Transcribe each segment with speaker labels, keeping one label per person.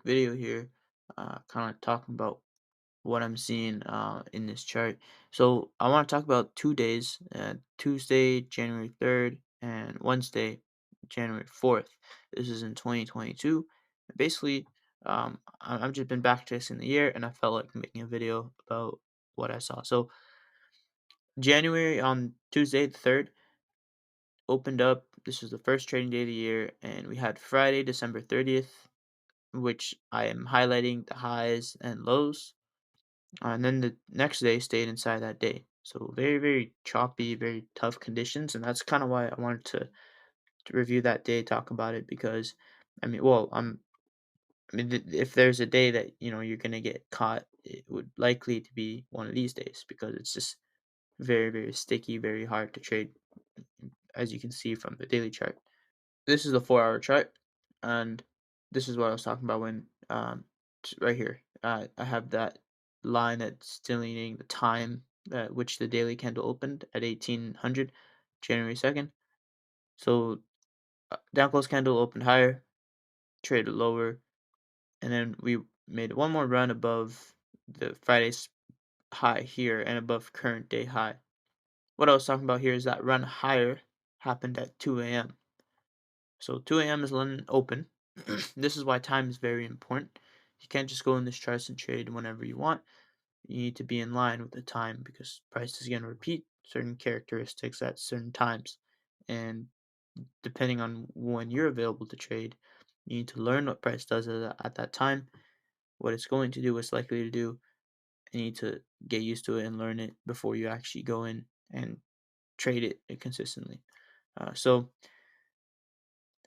Speaker 1: video here, kind of talking about what I'm seeing in this chart. So I want to talk about 2 days, Tuesday, January 3rd, and Wednesday, January 4th. This is in 2022. Basically, I've just been backtesting the year, and I felt like making a video about what I saw. So January on Tuesday the 3rd opened up. This was the first trading day of the year, and we had Friday, December 30th, which I am highlighting the highs and lows. And then the next day stayed inside that day. So very, very choppy, very tough conditions. And that's kind of why I wanted to review that day, talk about it, because if there's a day that, you're going to get caught, it would likely to be one of these days because it's just very, very sticky, very hard to trade, as you can see from the daily chart. This is a 4-hour chart, and this is what I was talking about when right here. I have that line that's delineating the time at which the daily candle opened at 1800, January 2nd. So down close candle opened higher, traded lower, and then we made one more run above the Friday's high here and above current day high. What I was talking about here is that run higher happened at 2 a.m. So 2 a.m. is London open. This is why time is very important. You can't just go in this charts and trade whenever you want. You need to be in line with the time because price is going to repeat certain characteristics at certain times. And depending on when you're available to trade, you need to learn what price does at that time, what it's going to do, what's likely to do. You need to get used to it and learn it before you actually go in and trade it consistently. So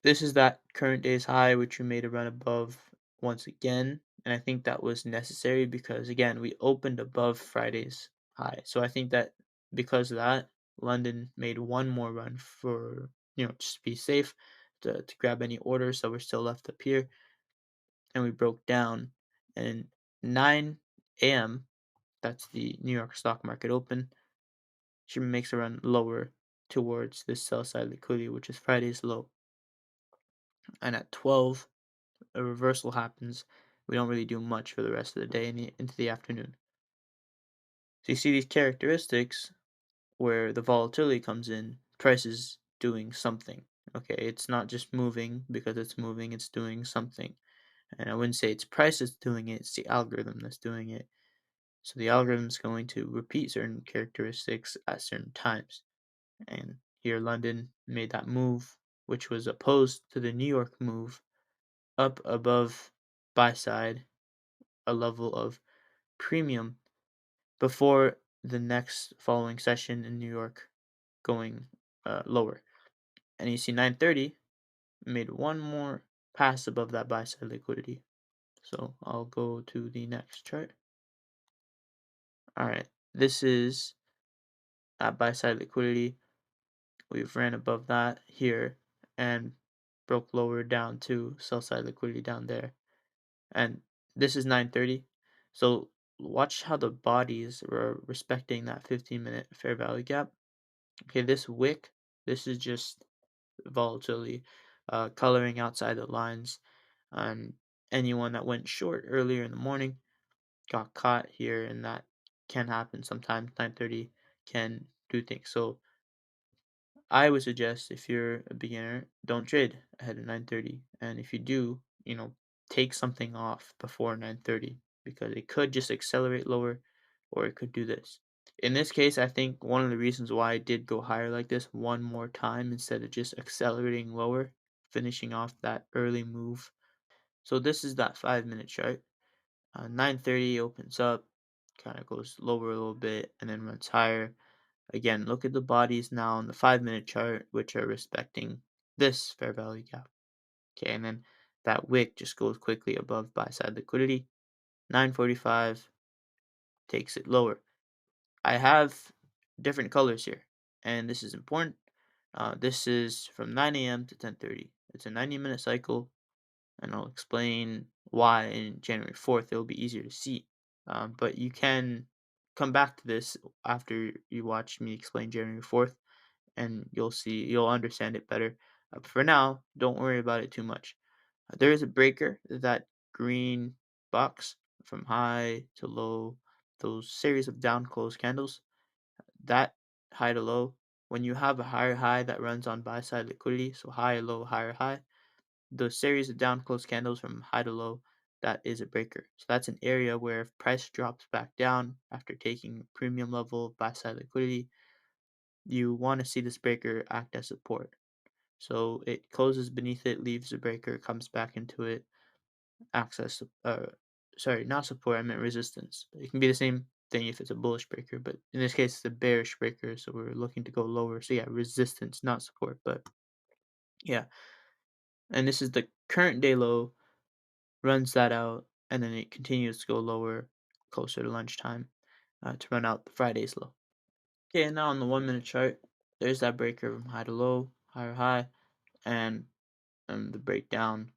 Speaker 1: this is that current day's high, which we made a run above once again. And I think that was necessary because, again, we opened above Friday's high. So I think that because of that, London made one more run for, just to be safe, to grab any orders that were still left up here. And we broke down. And 9 a.m., that's the New York stock market open, she makes a run lower towards this sell side liquidity, which is Friday's low. And at 12, a reversal happens, we don't really do much for the rest of the day into the afternoon. So you see these characteristics where the volatility comes in, price is doing something. Okay, it's not just moving because it's moving, it's doing something. And I wouldn't say it's price that's doing it, it's the algorithm that's doing it. So the algorithm is going to repeat certain characteristics at certain times. And here London made that move, which was opposed to the New York move up above buy side, a level of premium before the next following session in New York going lower. And you see 930 made one more pass above that buy side liquidity. So I'll go to the next chart. All right, this is at buy side liquidity. We've ran above that here and broke lower down to sell side liquidity down there. And this is 930. So watch how the bodies are respecting that 15-minute fair value gap. Okay, this wick, this is just volatility, coloring outside the lines. And anyone that went short earlier in the morning got caught here, and that can happen sometimes. 930 can do things. So I would suggest if you're a beginner, don't trade ahead of 930. And if you do, take something off before 930 because it could just accelerate lower or it could do this. In this case, I think one of the reasons why I did go higher like this one more time instead of just accelerating lower, finishing off that early move. So this is that 5-minute chart. 930 opens up, kind of goes lower a little bit and then runs higher. Again, look at the bodies now on the 5-minute chart, which are respecting this fair value gap. Okay, and then that wick just goes quickly above buy side liquidity. 945 takes it lower. I have different colors here, and this is important. This is from 9 a.m. to 10:30. It's a 90-minute cycle, and I'll explain why in January 4th it'll be easier to see. But you can come back to this after you watch me explain January 4th and you'll understand it better. For now, don't worry about it too much. There is a breaker that green box from high to low, those series of down close candles, that high to low, when you have a higher high that runs on buy side liquidity, so high, low, higher high, the series of down close candles from high to low, that is a breaker. So that's an area where if price drops back down after taking premium level buy side liquidity, you want to see this breaker act as support. So it closes beneath it, leaves the breaker, comes back into it, access, sorry, not support, I meant resistance. It can be the same thing if it's a bullish breaker, but in this case, it's a bearish breaker, so we're looking to go lower. So yeah, resistance, not support, but yeah. And this is the current day low, runs that out, and then it continues to go lower closer to lunchtime to run out the Friday's low. Okay, and now on the 1 minute chart, there's that breaker from high to low, higher high, and the breakdown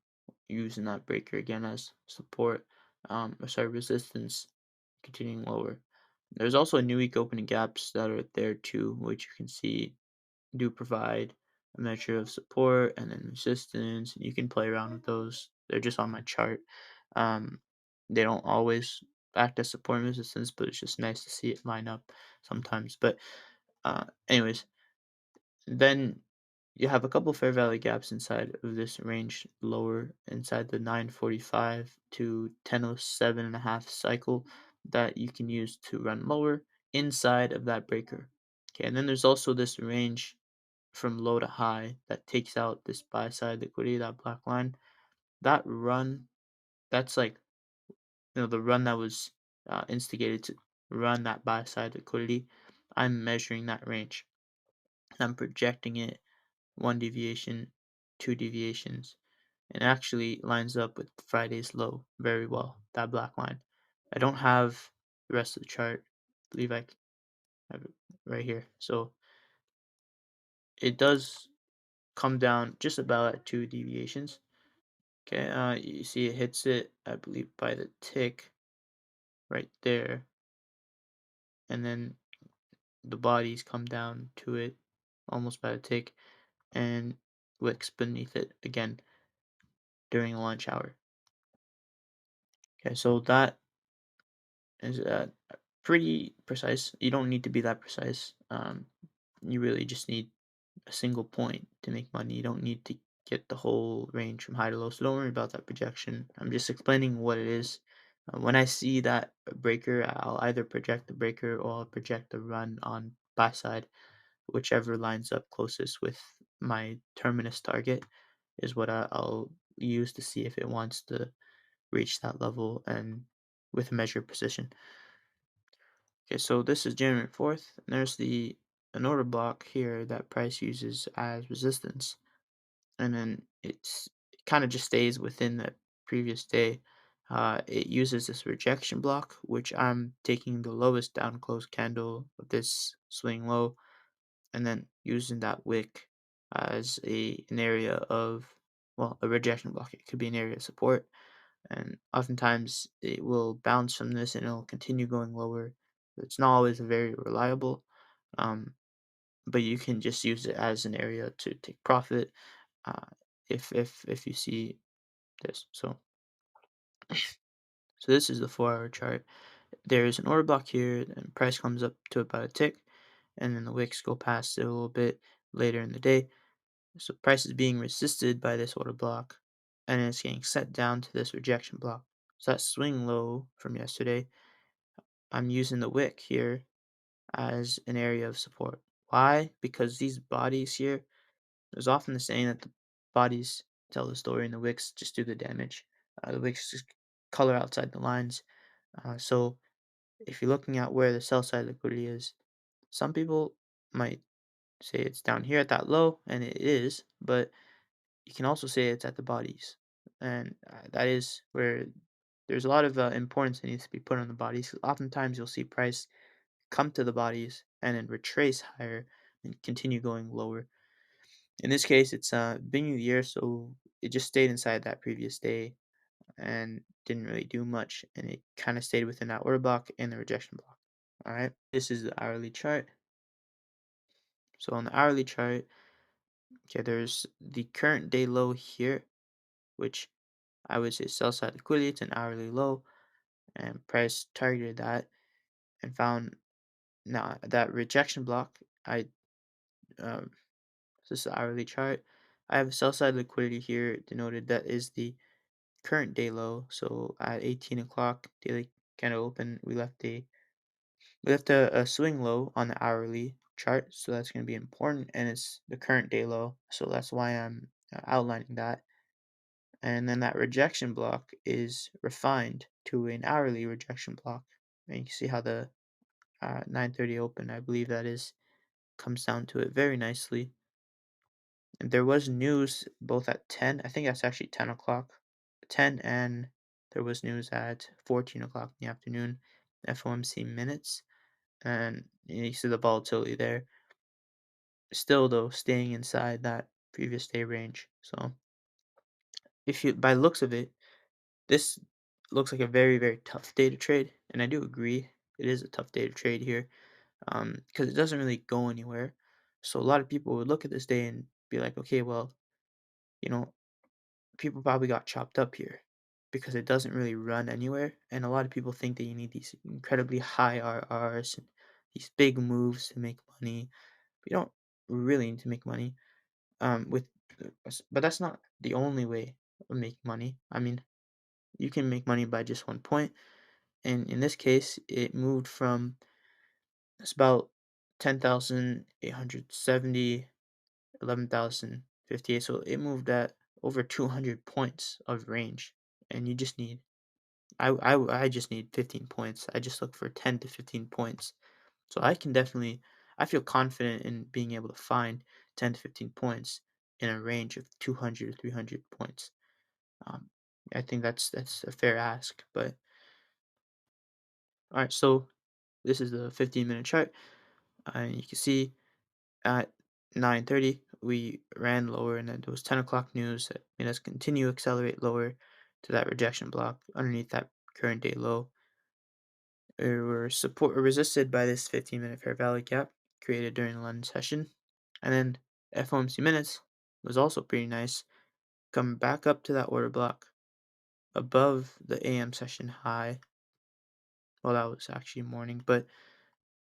Speaker 1: using that breaker again as support, or sorry, resistance, continuing lower. There's also new week opening gaps that are there too, which you can see do provide a measure of support and then resistance. You can play around with those. They're just on my chart. Um, they don't always act as support and resistance, but it's just nice to see it line up sometimes. But anyways, then you have a couple fair value gaps inside of this range lower inside the 945 to 1007 and a half cycle that you can use to run lower inside of that breaker. Okay, and then there's also this range from low to high that takes out this buy side liquidity, that black line. That run, that's like, the run that was instigated to run that buy side liquidity. I'm measuring that range. I'm projecting it one deviation, two deviations, and actually lines up with Friday's low very well, that black line. I don't have the rest of the chart. I believe have it right here. So it does come down just about at two deviations. Okay, you see it hits it, I believe, by the tick right there, and then the bodies come down to it almost by the tick and wicks beneath it again during the lunch hour. Okay, so that is pretty precise. You don't need to be that precise. You really just need a single point to make money. You don't need to get the whole range from high to low. So don't worry about that projection. I'm just explaining what it is. When I see that breaker, I'll either project the breaker or I'll project the run on buy side, whichever lines up closest with my terminus target is what I'll use to see if it wants to reach that level and with a measured precision. Okay, so this is January 4th, and there's an order block here that price uses as resistance, and then it kind of just stays within the previous day. It uses this rejection block, which I'm taking the lowest down close candle of this swing low, and then using that wick as an area of, well, a rejection block. It could be an area of support, and oftentimes it will bounce from this and it'll continue going lower. It's not always very reliable, um, but you can just use it as an area to take profit uh, if you see this. So this is the 4 hour chart. There's an order block here, and price comes up to about a tick, and then the wicks go past it a little bit later in the day. So price is being resisted by this order block, and it's getting set down to this rejection block. So that swing low from yesterday, I'm using the wick here as an area of support. Why? Because these bodies here, there's often the saying that the bodies tell the story and the wicks just do the damage. The wicks just color outside the lines. So if you're looking at where the sell side liquidity is, some people might say it's down here at that low, and it is, but you can also say it's at the bodies. And that is where there's a lot of importance that needs to be put on the bodies. Oftentimes you'll see price come to the bodies and then retrace higher and continue going lower. In this case, it's beginning of the year, so it just stayed inside that previous day and didn't really do much, and it kind of stayed within that order block and the rejection block. All right, this is the hourly chart. So on the hourly chart, okay, there's the current day low here, which I would say sell side liquidity. It's an hourly low, and price targeted that and found now that rejection block. I um, This is the hourly chart. I have sell side liquidity here denoted. That is the current day low. So at 18 o'clock daily candle open, we left a swing low on the hourly chart. So that's going to be important, and it's the current day low. So that's why I'm outlining that. And then that rejection block is refined to an hourly rejection block. And you can see how the 9:30 open, I believe that is, comes down to it very nicely. And there was news both at 10, I think that's actually 10 o'clock, 10, and there was news at 14 o'clock in the afternoon, FOMC minutes. And you see the volatility there. Still, though, staying inside that previous day range. So, if you, by looks of it, this looks like a very, very tough day to trade. And I do agree, it is a tough day to trade here because it doesn't really go anywhere. So, a lot of people would look at this day and be like, okay, well, you know, people probably got chopped up here because it doesn't really run anywhere. And a lot of people think that you need these incredibly high RRs and these big moves to make money. But you don't really need to make money with, but that's not the only way of making money. I mean, you can make money by just one point, and in this case, it moved from it's about 10,870, 11,058. So it moved at over 200 points of range, and you just need I just need 15 points. I just look for 10 to 15 points. So I feel confident in being able to find 10 to 15 points in a range of 200 to 300 points. Um, I think that's a fair ask. But all right, so this is the 15-minute chart, and you can see at 9:30 we ran lower, and then there was 10 o'clock news that made us continue accelerate lower to that rejection block underneath that current day low. We were support resisted by this 15-minute fair value gap created during the London session. And then FOMC minutes was also pretty nice, coming back up to that order block above the AM session high. Well, that was actually morning, but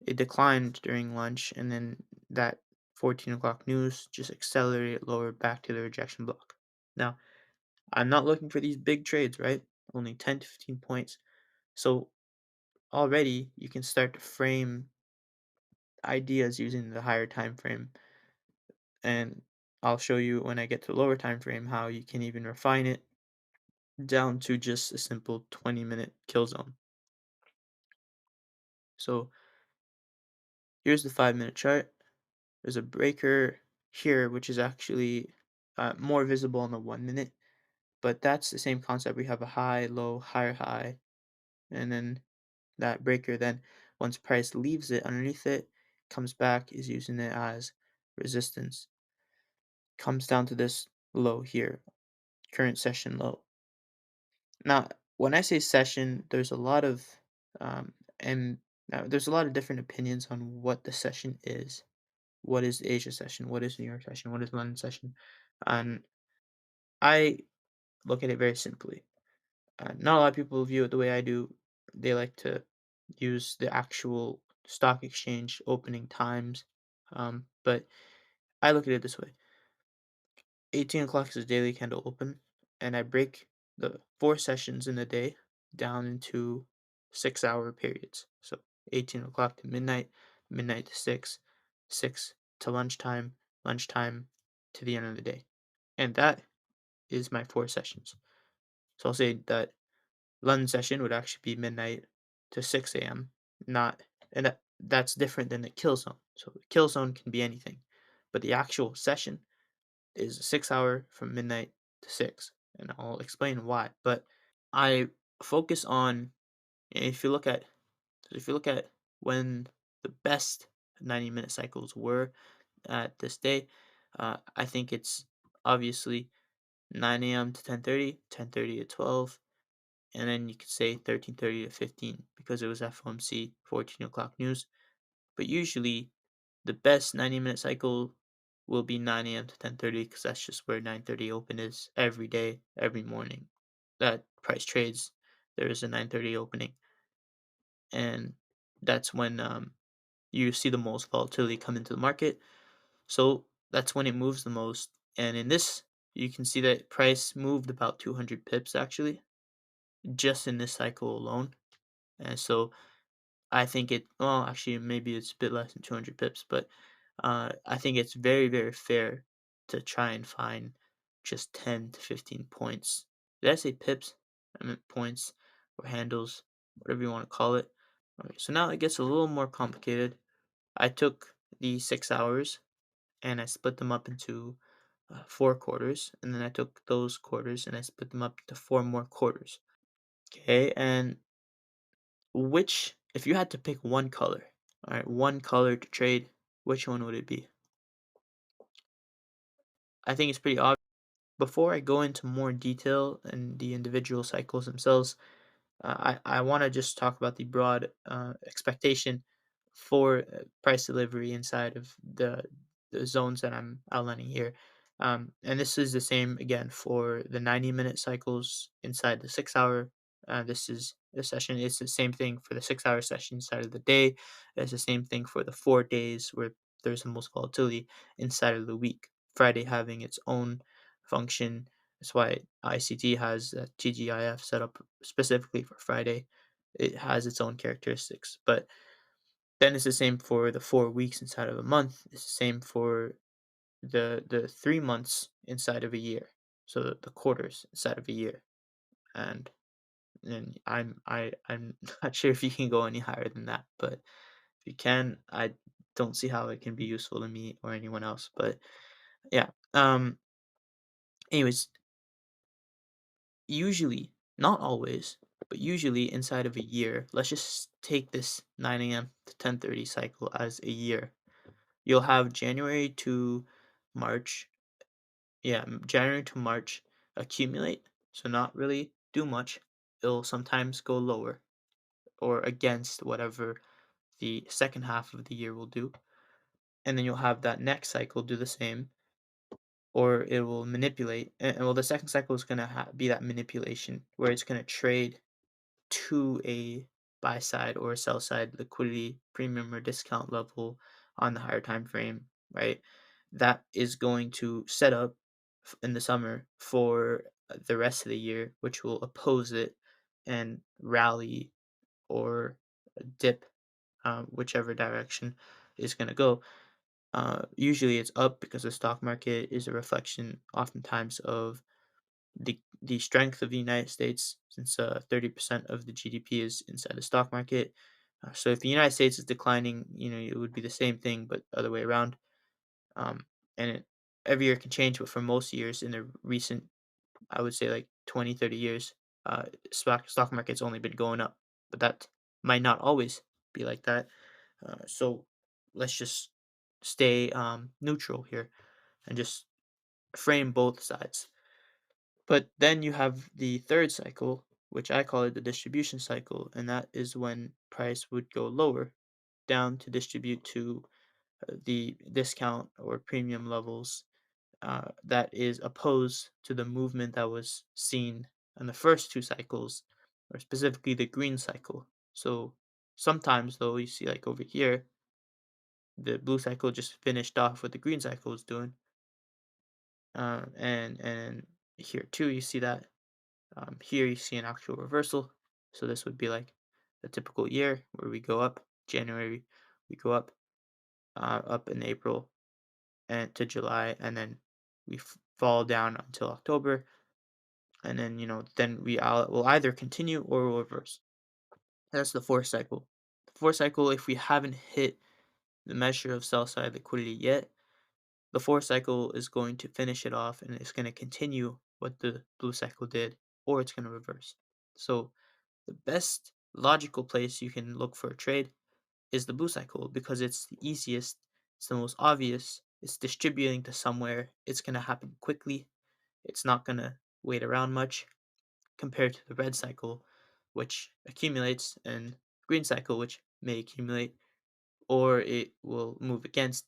Speaker 1: it declined during lunch, and then that 14 o'clock news just accelerated lower back to the rejection block. Now, I'm not looking for these big trades, right? Only 10 to 15 points. So already you can start to frame ideas using the higher time frame, and I'll show you when I get to the lower time frame how you can even refine it down to just a simple 20-minute kill zone. So here's the 5-minute chart. There's a breaker here which is actually more visible on the 1 minute, but that's the same concept. We have a high, low, higher high, and then that breaker, then once price leaves it underneath it, comes back, is using it as resistance, comes down to this low here, current session low. Now, when I say session, there's a lot of and now there's a lot of different opinions on what the session is. What is the Asia session? What is New York session? What is London session? And I look at it very simply. Not a lot of people view it the way I do. They like to use the actual stock exchange opening times. But I look at it this way: 18 o'clock is a daily candle open, and I break the 4 sessions in the day down into 6 hour periods. So 18 o'clock to midnight, midnight to 6, 6 to lunchtime, lunchtime to the end of the day. And that is my 4 sessions. So I'll say that London session would actually be midnight to 6 a.m. Not, and that's different than the kill zone. So the kill zone can be anything, but the actual session is a 6 hour from midnight to 6, and I'll explain why. But I focus on, if you look at when the best 90-minute cycles were at this day, I think it's obviously 9 a.m. to 10:30, 10:30 to 12, and then you could say 13:30 to 15 because it was FOMC 14 o'clock news. But usually the best 90-minute cycle will be 9 a.m. to 10:30 because that's just where 9:30 open is every day, every morning. that price trades, there is a 9:30 opening, and that's when you see the most volatility come into the market. So that's when it moves the most. And in this, you can see that price moved about 200 pips actually, just in this cycle alone. And so I think well, actually, maybe it's a bit less than 200 pips, but I think it's very, very fair to try and find just 10 to 15 points. Did I say pips? I meant points or handles, whatever you want to call it. Okay, so now it gets a little more complicated. I took the 6 hours and I split them up into 4 quarters, and then I took those quarters and I split them up into four more quarters. Okay, and if you had to pick one color, all right, one color to trade, which one would it be? I think it's pretty obvious. Before I go into more detail and the individual cycles themselves, I want to just talk about the broad expectation for price delivery inside of the zones that I'm outlining here. And this is the same again for the 90-minute cycles inside the 6 hour. This is the session. It's the same thing for the 6 hour session inside of the day. It's the same thing for the 4 days where there's the most volatility inside of the week. Friday having its own function. That's why ICT has a TGIF set up specifically for Friday. It has its own characteristics. But then it's the same for the 4 weeks inside of a month. It's the same for the 3 months inside of a year. So the quarters inside of a year. And I'm not sure if you can go any higher than that, but if you can, I don't see how it can be useful to me or anyone else. But yeah. Anyways, usually, not always, but usually inside of a year, let's just take this 9 a.m. to 10:30 cycle as a year. You'll have January to March, yeah, January to March accumulate, so not really do much. It'll sometimes go lower or against whatever the second half of the year will do. And then you'll have that next cycle do the same, or it will manipulate. And well, the second cycle is going to be that manipulation where it's going to trade to a buy side or sell side liquidity premium or discount level on the higher time frame, right? That is going to set up in the summer for the rest of the year, which will oppose it and rally or dip, whichever direction is going to go. Usually it's up because the stock market is a reflection oftentimes of the strength of the United States, since 30% of the GDP is inside the stock market. So if the United States is declining, it would be the same thing, but other way around. Um, and every year can change, but for most years in the recent, I would say like 20, 30 years, stock market's only been going up, but that might not always be like that. So let's just stay neutral here and just frame both sides. But then you have the third cycle, which I call it the distribution cycle, and that is when price would go lower down to distribute to the discount or premium levels that is opposed to the movement that was seen in the first two cycles, or specifically the green cycle. So sometimes, though, you see like over here, the blue cycle just finished off what the green cycle was doing, and here too you see that. Here you see an actual reversal. So this would be like a typical year where we go up. January, we go up, up in April and to July, and then we fall down until October, and then then will either continue or will reverse. That's the fourth cycle. The fourth cycle, if we haven't hit the measure of sell side liquidity yet, the fourth cycle is going to finish it off and it's going to continue what the blue cycle did, or it's going to reverse. So the best logical place you can look for a trade is the blue cycle because it's the easiest, it's the most obvious, it's distributing to somewhere, it's going to happen quickly, it's not going to wait around much compared to the red cycle, which accumulates, and green cycle, which may accumulate or it will move against.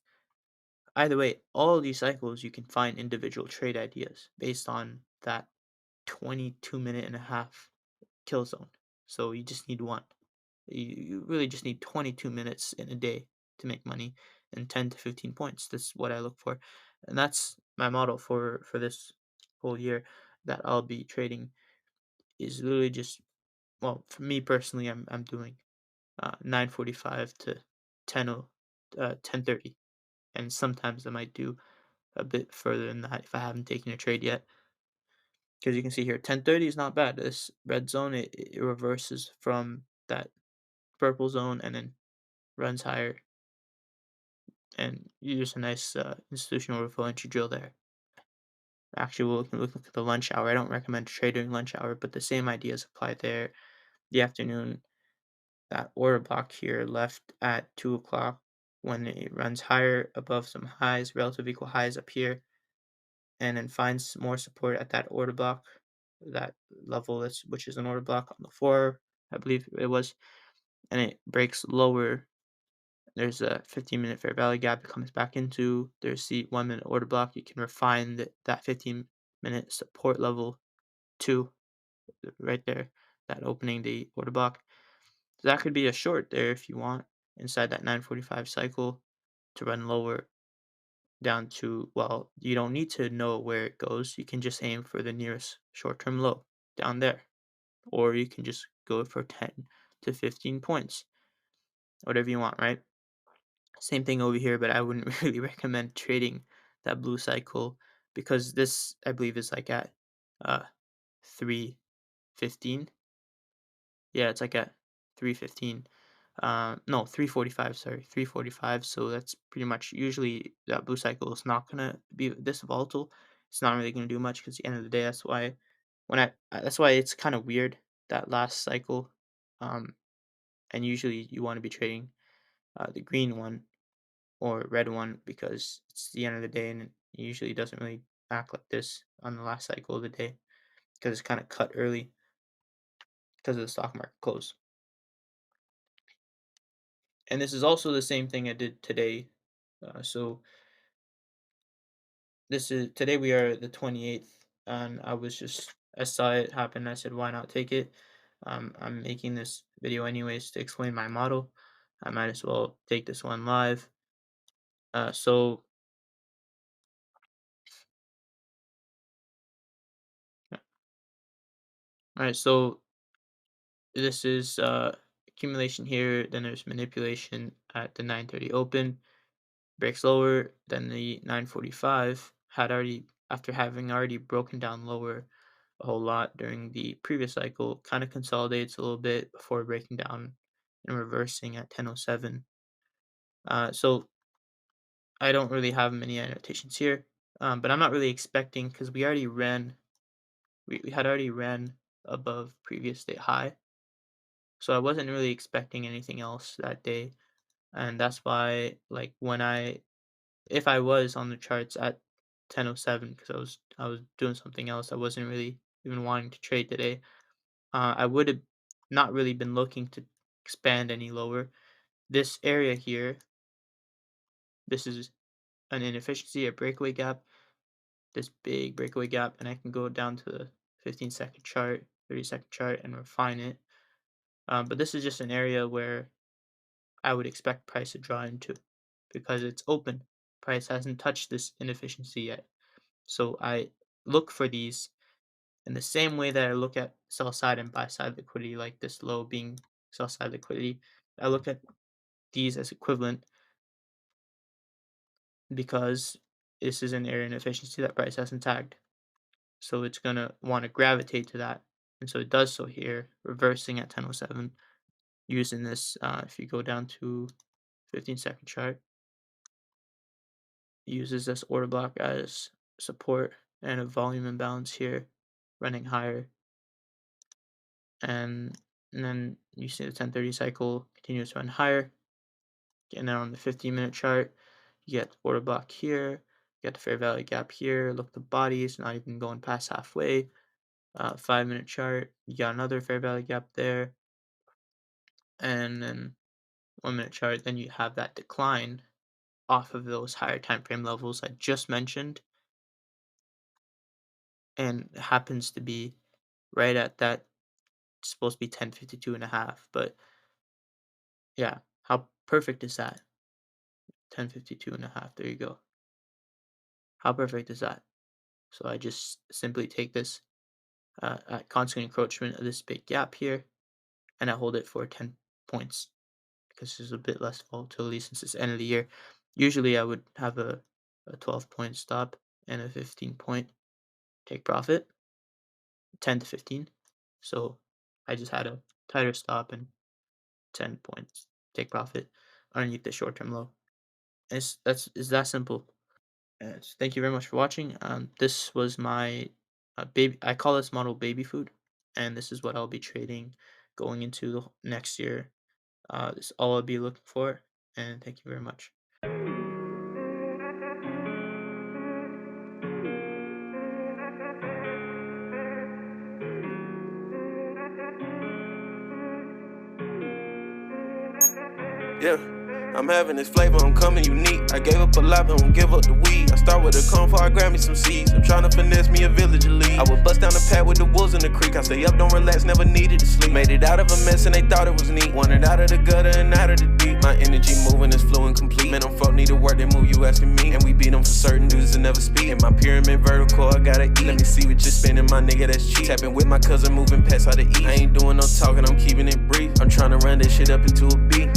Speaker 1: Either way, all of these cycles you can find individual trade ideas based on that 22 minute and a half kill zone. So you just need one. You really just need 22 minutes in a day to make money and 10 to 15 points. That's what I look for. And that's my model for this whole year that I'll be trading is literally just well, for me personally, I'm doing 9:45 to 10:30, and sometimes I might do a bit further than that if I haven't taken a trade yet. Because you can see here, 10:30 is not bad. This red zone it reverses from that purple zone and then runs higher, and you use a nice institutional refill entry drill there. Actually, we'll look at the lunch hour. I don't recommend to trade during lunch hour, but the same ideas apply there. The afternoon, that order block here left at 2 o'clock when it runs higher above some highs, relative equal highs up here, and then finds more support at that order block, that level that's which is an order block on the floor, I believe it was, and it breaks lower. There's a 15-minute fair value gap it comes back into. There's the 1 minute order block. You can refine that 15-minute support level to right there, that opening the order block. So that could be a short there if you want inside that 9:45 cycle to run lower down to, well, you don't need to know where it goes. You can just aim for the nearest short-term low down there, or you can just go for 10 to 15 points, whatever you want, right? Same thing over here, but I wouldn't really recommend trading that blue cycle because this, I believe, is like at 3:15. Yeah, it's like at 3:15. No, 3:45. Sorry, 3:45. So that's pretty much usually that blue cycle is not gonna be this volatile. It's not really gonna do much because at the end of the day, that's why that's why it's kind of weird that last cycle. Um, and usually you want to be trading the green one or red one because it's the end of the day and it usually doesn't really act like this on the last cycle of the day because it's kind of cut early because of the stock market close. And this is also the same thing I did today. So this is today we are the 28th, and I saw it happen. I said, why not take it? I'm making this video anyways to explain my model. I might as well take this one live. So all right, so this is accumulation here. Then there's manipulation at the 9:30 open. Breaks lower than the 9:45 had already after having already broken down lower a whole lot during the previous cycle, kind of consolidates a little bit before breaking down and reversing at 10:07. So I don't really have many annotations here, but I'm not really expecting because we had already ran above previous day high, so I wasn't really expecting anything else that day, and that's why like when I if I was on the charts at 10:07 because I was doing something else, I wasn't really even wanting to trade today. I would have not really been looking to expand any lower. This area here, this is an inefficiency, a breakaway gap, this big breakaway gap, and I can go down to the 15-second chart, 30-second chart, and refine it. But this is just an area where I would expect price to draw into because it's open. Price hasn't touched this inefficiency yet. So I look for these in the same way that I look at sell side and buy side liquidity, like this low being sell side liquidity. I look at these as equivalent because this is an area inefficiency that price hasn't tagged. So it's gonna want to gravitate to that. And so it does so here, reversing at 10:07, using this if you go down to 15-second chart, uses this order block as support and a volume imbalance here, running higher. And, and then you see the 10:30 cycle continues to run higher. And then on the 15-minute chart, you get the order block here, you get the fair value gap here. Look, the body is not even going past halfway. 5-minute chart, you got another fair value gap there, and then 1-minute chart. Then you have that decline off of those higher time frame levels I just mentioned, and it happens to be right at that. It's supposed to be 1052 and a half, but yeah, how perfect is that? 1052 and a half. There you go. How perfect is that? So I just simply take this at constant encroachment of this big gap here, and I hold it for 10 points because there's a bit less volatility since it's end of the year. Usually I would have a 12-point stop and a 15-point take profit, 10 to 15. So I just had a tighter stop and 10 points take profit underneath the short-term low. It's that simple. Thank you very much for watching. This was my baby. I call this model baby food, and this is what I'll be trading going into the next year. This is all I'll be looking for, and thank you very much.
Speaker 2: Yeah, I'm having this flavor, I'm coming unique. I gave up a lot, but won't give up the weed. I start with a corn before I grab me some seeds. I'm trying to finesse me a village elite. I would bust down the path with the wolves in the creek. I stay up, don't relax, never needed to sleep. Made it out of a mess and they thought it was neat. Wanted out of the gutter and out of the deep. My energy moving is fluent, complete. Man, them folk need to work, they move, you asking me. And we beat them for certain dudes that never speak. In my pyramid vertical, I gotta eat. Let me see what you're spending, my nigga, that's cheap. Tapping with my cousin, moving past how to eat. I ain't doing no talking, I'm keeping it brief. I'm trying to run this shit up into a beat.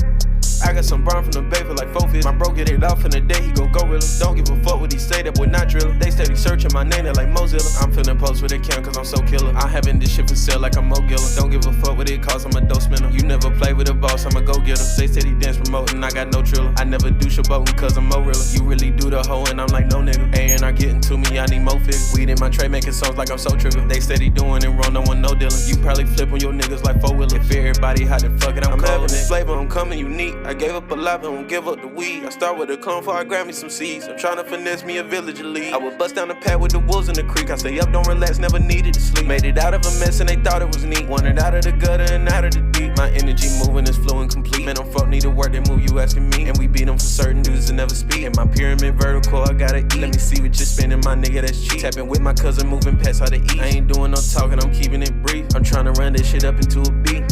Speaker 2: I got some brown from the bay for like 450. My bro get it off in the day, he gon' go real. Don't give a fuck what he say, that boy not drillin'. They steady searching my name, they like Mozilla. I'm feeling post with a cam cause I'm so killer. I'm having this shit for sale like I'm Mo Gilla. Don't give a fuck what it costs, I'm a dope spinner. You never play with a boss, I'm a go getter. They steady dance promoting, I got no triller. I never do shabotin' cause I'm Mo realer. You really do the hoe and I'm like no nigga. A&R getting to me, I need more figures. Weed in my tray making songs like I'm so trigger. They steady doing it wrong, no one no dealing. You probably flip on your niggas like 4-wheeler. If everybody hot then fuck it, I'm having this flavor, I'm coming unique. I gave up a lot, but won't give up the weed. I start with a corn before I grab me some seeds. I'm trying to finesse me a village elite. I would bust down the path with the wolves in the creek. I stay up, don't relax, never needed to sleep. Made it out of a mess and they thought it was neat. Wanted out of the gutter and out of the deep. My energy moving is fluent, complete. Man, them folk need to work, they move, you asking me. And we beat them for certain dudes that never speak. In my pyramid vertical, I gotta eat. Let me see what you're spending, my nigga, that's cheap. Tapping with my cousin, moving past how to eat. I ain't doing no talking, I'm keeping it brief. I'm trying to run this shit up into a beat.